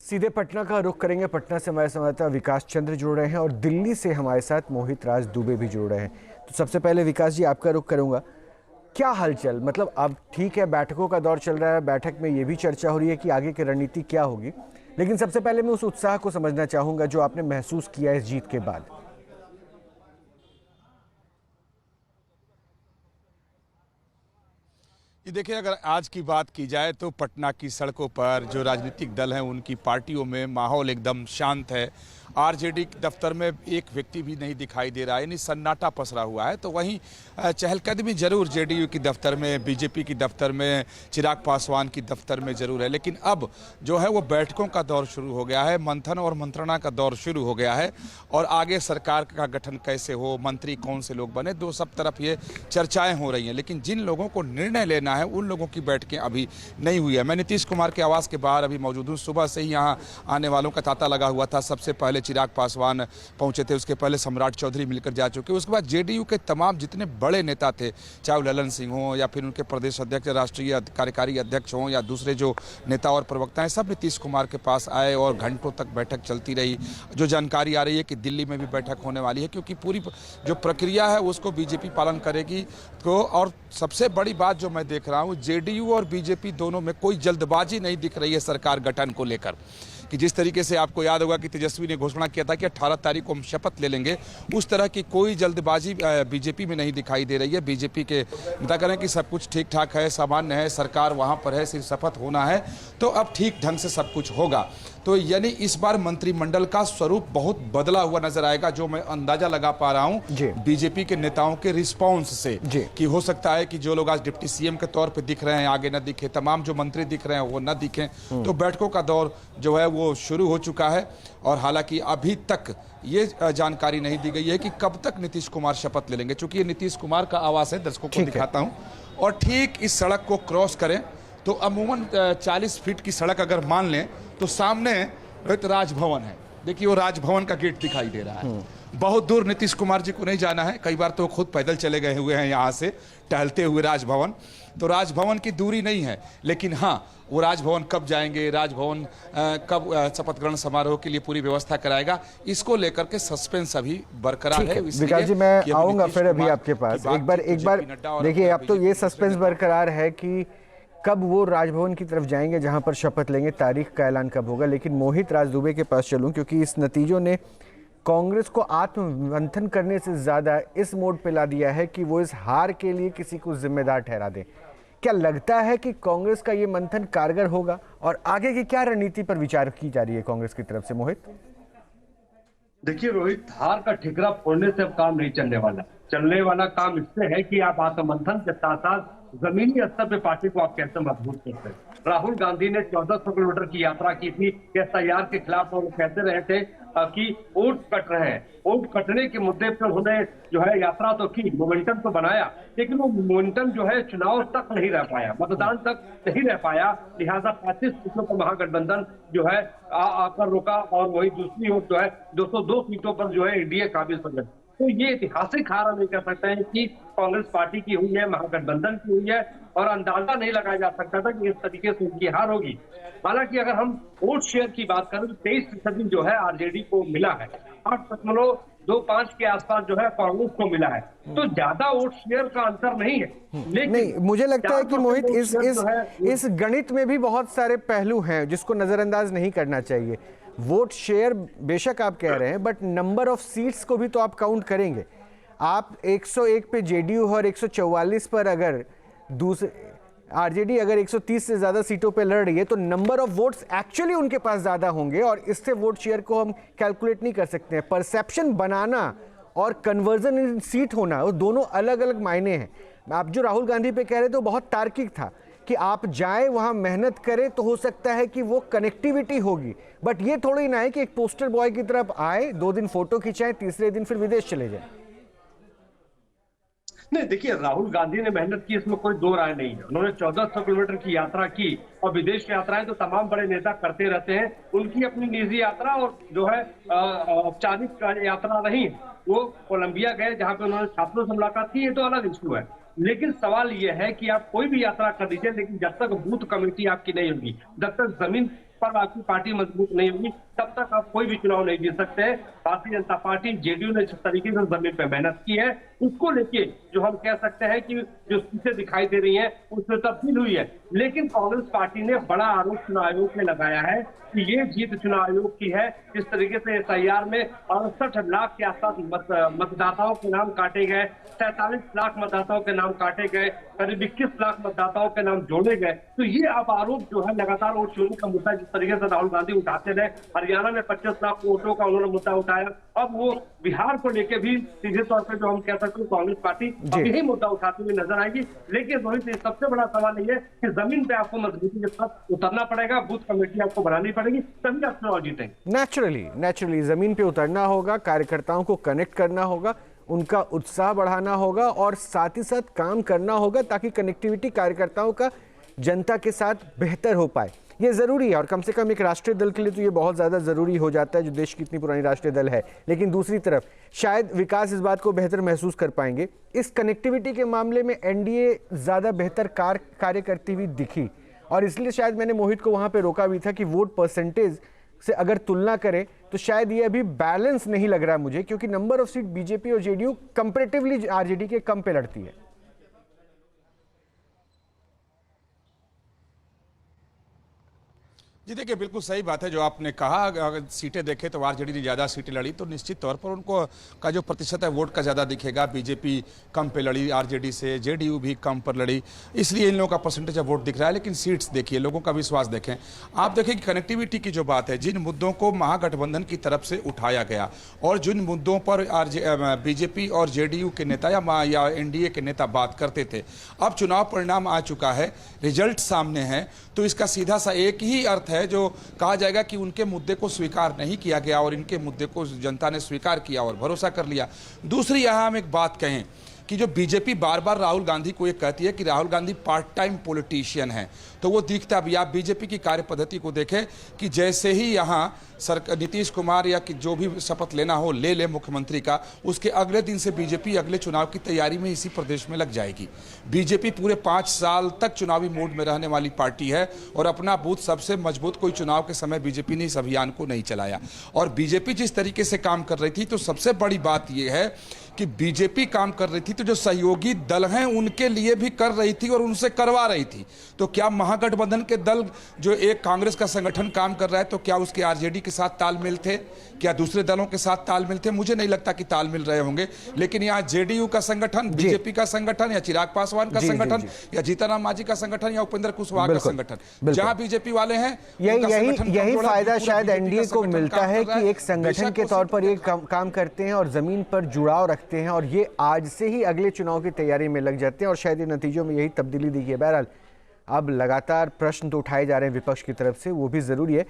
सीधे पटना का रुख करेंगे। पटना से हमारे संवाददाता विकास चंद्र जुड़ रहे हैं और दिल्ली से हमारे साथ मोहित राज दुबे भी जुड़ रहे हैं। तो सबसे पहले विकास जी आपका रुख करूंगा, क्या हलचल, मतलब अब ठीक है बैठकों का दौर चल रहा है, बैठक में ये भी चर्चा हो रही है कि आगे की रणनीति क्या होगी, लेकिन सबसे पहले मैं उस उत्साह को समझना चाहूंगा जो आपने महसूस किया इस जीत के बाद। ये देखिए, अगर आज की बात की जाए तो पटना की सड़कों पर जो राजनीतिक दल हैं उनकी पार्टियों में माहौल एकदम शांत है। आरजेडी दफ्तर में एक व्यक्ति भी नहीं दिखाई दे रहा है, यानी सन्नाटा पसरा हुआ है। तो वहीं चहलकदमी जरूर जेडीयू की दफ्तर में, बीजेपी की दफ्तर में, चिराग पासवान की दफ्तर में जरूर है, लेकिन अब जो है वो बैठकों का दौर शुरू हो गया है, मंथन और मंत्रणा का दौर शुरू हो गया है। और आगे सरकार का गठन कैसे हो, मंत्री कौन से लोग बने, दो सब तरफ ये चर्चाएं हो रही हैं। लेकिन जिन लोगों को निर्णय लेना है उन लोगों की बैठकें अभी नहीं हुई है। मैं नीतीश कुमार के आवास के बाहर अभी मौजूद हूँ। सुबह से ही यहाँ आने वालों का तांता लगा हुआ था। सबसे पहले चिराग पासवान पहुंचे थे, उसके पहले सम्राट चौधरी मिलकर जा चुके। उसके बाद जेडीयू के तमाम जितने बड़े नेता थे, चाहे ललन सिंह हो या फिर उनके प्रदेश अध्यक्ष, राष्ट्रीय कार्यकारी अध्यक्ष हों या दूसरे जो नेता और प्रवक्ता हैं, सब नीतीश कुमार के पास आए और घंटों तक बैठक चलती रही। जो जानकारी आ रही है कि दिल्ली में भी बैठक होने वाली है, क्योंकि पूरी जो प्रक्रिया है उसको बीजेपी पालन करेगी। तो और सबसे बड़ी बात जो मैं देख रहा हूँ, जेडीयू और बीजेपी दोनों में कोई जल्दबाजी नहीं दिख रही है सरकार गठन को लेकर। कि जिस तरीके से आपको याद होगा कि तेजस्वी ने घोषणा किया था कि 18 तारीख को हम शपथ ले लेंगे, उस तरह की कोई जल्दबाजी बीजेपी में नहीं दिखाई दे रही है। बीजेपी के नेता कह रहे हैं कि सब कुछ ठीक ठाक है, सामान्य है, सरकार वहां पर है, सिर्फ शपथ होना है, तो अब ठीक ढंग से सब कुछ होगा। तो यानी इस बार मंत्रिमंडल का स्वरूप बहुत बदला हुआ नजर आएगा, जो मैं अंदाजा लगा पा रहा हूं बीजेपी के नेताओं के रिस्पांस से, कि हो सकता है कि जो लोग आज डिप्टी सीएम के तौर पे दिख रहे हैं आगे न दिखे, तमाम जो मंत्री दिख रहे हैं वो न दिखें। तो बैठकों का दौर जो है वो शुरू हो चुका है। और हालांकि अभी तक ये जानकारी नहीं दी गई है कि कब तक नीतीश कुमार शपथ ले लेंगे। चूंकि ये नीतीश कुमार का आवास है, दर्शकों को दिखाता हूं, और ठीक इस सड़क को क्रॉस करें तो अमूमन 40 फीट की सड़क अगर मान लें तो सामने एक राजभवन है। देखिए वो राजभवन का गेट दिखाई दे रहा है। बहुत दूर नीतीश कुमार जी को नहीं जाना है, कई बार तो खुद पैदल चले गए हुए हैं यहाँ से टहलते हुए राजभवन। तो राजभवन की दूरी नहीं है, लेकिन हाँ वो राजभवन कब जाएंगे, राजभवन कब शपथ ग्रहण समारोह के लिए पूरी व्यवस्था कराएगा, इसको लेकर के सस्पेंस अभी बरकरार है। विकास जी मैं आऊंगा फिर अभी आपके पास। एक बार देखिए, अब तो ये सस्पेंस बरकरार है कि कब वो राजभवन की तरफ जाएंगे जहां पर शपथ लेंगे, तारीख का ऐलान कब होगा। लेकिन मोहित राज दुबे के पास चलूं, क्योंकि इस नतीजों ने कांग्रेस को आत्ममंथन करने से ज्यादा इस मोड पे ला दिया है कि वो इस हार के लिए किसी को जिम्मेदार ठहरा दे। क्या लगता है कि कांग्रेस का ये मंथन कारगर होगा और आगे की क्या रणनीति पर विचार की जा रही है कांग्रेस की तरफ से? मोहित, देखिए रोहित, हार का ठिकरा फोड़ने से अब काम नहीं चलने वाला काम इससे है कि आप आत्ममंथन के साथ साथ जमीनी स्तर पे पार्टी को आप कैसे मजबूत करते हैं। राहुल गांधी ने 1400 किलोमीटर की यात्रा की थी एसआईआर के खिलाफ, और वो कहते रहे थे कि वोट कट रहे हैं। वोट कटने के मुद्दे पर उन्होंने जो है यात्रा तो की, मोमेंटम तो बनाया, लेकिन वो मोमेंटम जो है चुनाव तक नहीं रह पाया, मतदान तक नहीं रह पाया। लिहाजा 35 सीटों पर महागठबंधन जो है आकर रुका, और वही दूसरी ओर जो है 202 सीटों पर जो है एनडीए काबिज हो गई। तो ये ऐतिहासिक हार हम नहीं कह सकते हैं कि कांग्रेस पार्टी की हुई है, महागठबंधन की हुई है, और अंदाजा नहीं लगाया जा सकता था कि इस तरीके से उनकी हार होगी। हालांकि अगर हम वोट शेयर की बात करें तो 23% जो है आरजेडी को मिला है, 8.25 के आसपास जो है कांग्रेस को मिला है। तो ज्यादा वोट शेयर का अंतर नहीं है, लेकिन नहीं, मुझे लगता है कि मोहित इस गणित में भी बहुत सारे पहलू हैं जिसको नजरअंदाज नहीं करना चाहिए। वोट शेयर बेशक आप कह रहे हैं, बट नंबर ऑफ सीट्स को भी तो आप काउंट करेंगे। आप 101 पे जेडीयू और 144 पर अगर दूसरे आरजेडी अगर 130 से ज्यादा सीटों पे लड़ रही है तो नंबर ऑफ वोट्स एक्चुअली उनके पास ज्यादा होंगे, और इससे वोट शेयर को हम कैलकुलेट नहीं कर सकते हैं। परसेप्शन बनाना और कन्वर्जन इन सीट होना, वो दोनों अलग अलग मायने हैं। आप जो राहुल गांधी पे कह रहे थे वो बहुत तार्किक था कि आप जाएं वहां मेहनत करें तो हो सकता है कि वो कनेक्टिविटी होगी, बट ये थोड़ी ना है कि एक पोस्टर बॉय की तरफ आए, 2 दिन फोटो खिंचाएं, तीसरे दिन फिर विदेश चले जाएं। नहीं, देखिए राहुल गांधी ने मेहनत की, इसमें कोई दो राय नहीं है। उन्होंने 1400 किलोमीटर की यात्रा की, और विदेश यात्राएं तो तमाम बड़े नेता करते रहते हैं। उनकी अपनी निजी यात्रा और जो है औपचारिक यात्रा नहीं, वो कोलंबिया गए जहां पे उन्होंने छात्रों से मुलाकात की, ये तो अलग इशू है। लेकिन सवाल यह है कि आप कोई भी यात्रा कर दीजिए, लेकिन जब तक बूथ कमेटी आपकी नहीं होगी, जब तक जमीन पर आपकी पार्टी मजबूत नहीं होगी तब तक आप कोई भी चुनाव नहीं जीत सकते हैं। भारतीय जनता पार्टी, जेडीयू ने जिस तरीके से जमीन पे मेहनत की है, उसको लेके जो हम कह सकते हैं कि जो सीटें दिखाई दे रही हैं उसमें तब्दील हुई है। लेकिन कांग्रेस पार्टी ने बड़ा आरोप चुनाव आयोग में लगाया है कि ये जीत चुनाव आयोग की है। जिस तरीके से एसआईआर में 68 लाख के आसपास मतदाताओं के नाम काटे गए, 47 लाख मतदाताओं के नाम काटे गए, करीब 21 लाख मतदाताओं के नाम जोड़े गए। तो ये अब आरोप जो है लगातार वोट चोरी का मुद्दा जिस तरीके से राहुल गांधी उठाते रहे, हरियाणा में 25 लाख वोटों का उन्होंने मुद्दा उठाया, अब वो बिहार को लेकर भी सीधे तौर पर जो हम कह सकते हैं कांग्रेस पार्टी अब यही मुद्दा उठाती हुई नजर आएगी। लेकिन रोहित, सबसे बड़ा सवाल ये है कि जमीन पे आपको मजबूती के साथ उतरना पड़ेगा, बूथ कमेटी आपको बनानी पड़ेगी, तभी आप चुनाव जीतेंगे। नेचुरली जमीन पे उतरना होगा, कार्यकर्ताओं को कनेक्ट करना होगा, उनका उत्साह बढ़ाना होगा और साथ ही साथ काम करना होगा ताकि कनेक्टिविटी कार्यकर्ताओं का जनता के साथ बेहतर हो पाए। ये ज़रूरी है और कम से कम एक राष्ट्रीय दल के लिए तो ये बहुत ज़्यादा ज़रूरी हो जाता है जो देश की इतनी पुरानी राष्ट्रीय दल है। लेकिन दूसरी तरफ शायद विकास इस बात को बेहतर महसूस कर पाएंगे। इस कनेक्टिविटी के मामले में एनडीए ज़्यादा बेहतर कार्य करती हुई दिखी और इसलिए शायद मैंने मोहित को वहाँ पर रोका भी था कि वोट परसेंटेज से अगर तुलना करें तो शायद ये अभी बैलेंस नहीं लग रहा मुझे, क्योंकि नंबर ऑफ सीट बीजेपी और जेडीयू कंपैरेटिवली आरजेडी के कम पे लड़ती है। जी देखिए, बिल्कुल सही बात है जो आपने कहा। अगर सीटें देखें तो आरजेडी ने ज़्यादा सीटें लड़ी तो निश्चित तौर पर उनको का जो प्रतिशत है वोट का ज़्यादा दिखेगा। बीजेपी कम पे लड़ी आरजेडी से, जेडीयू भी कम पर लड़ी, इसलिए इन लोगों का परसेंटेज ऑफ वोट दिख रहा है। लेकिन सीट्स देखिए, लोगों का विश्वास देखें। आप देखें कि कनेक्टिविटी की जो बात है, जिन मुद्दों को महागठबंधन की तरफ से उठाया गया और जिन मुद्दों पर बीजेपी और जेडीयू के नेता या एनडीए के नेता बात करते थे, अब चुनाव परिणाम आ चुका है, रिजल्ट सामने है, तो इसका सीधा सा एक ही अर्थ है जो कहा जाएगा कि उनके मुद्दे को स्वीकार नहीं किया गया और इनके मुद्दे को जनता ने स्वीकार किया और भरोसा कर लिया। दूसरी यहां हम एक बात कहें कि जो बीजेपी बार बार राहुल गांधी को ये कहती है कि Rahul Gandhi part time politician है, तो वो दिखता भी। आप बीजेपी की कार्य पद्धति को देखें कि जैसे ही यहाँ नीतीश कुमार या कि जो भी शपथ लेना हो ले मुख्यमंत्री का, उसके अगले दिन से बीजेपी अगले चुनाव की तैयारी में इसी प्रदेश में लग जाएगी। बीजेपी पूरे 5 साल तक चुनावी मूड में रहने वाली पार्टी है और अपना बूथ सबसे मजबूत कोई चुनाव के समय बीजेपी ने इस अभियान को नहीं चलाया। और बीजेपी जिस तरीके से काम कर रही थी, तो सबसे बड़ी बात यह है कि बीजेपी काम कर रही थी तो जो सहयोगी दल हैं उनके लिए भी कर रही थी और उनसे करवा रही थी। तो क्या महागठबंधन के दल जो एक कांग्रेस का संगठन काम कर रहा है, तो क्या उसके आरजेडी के साथ तालमेल थे? क्या दूसरे दलों के साथ तालमेल थे? मुझे नहीं लगता कि तालमेल रहे होंगे। लेकिन यहाँ जेडीयू का संगठन, बीजेपी का संगठन या चिराग पासवान का संगठन या जीतनराम मांझी का संगठन या उपेंद्र कुशवाहा का संगठन, जहां बीजेपी वाले हैं, यही फायदा शायद एनडीए को मिलता है कि एक संगठन के तौर पर ये काम करते हैं और जमीन पर जुड़ाव रखते हैं और ये आज से ही अगले चुनाव की तैयारी में लग जाते हैं और शायद ये नतीजों में यही तब्दीली दिखी है। बहरहाल अब लगातार प्रश्न तो उठाए जा रहे हैं विपक्ष की तरफ से, वो भी जरूरी है।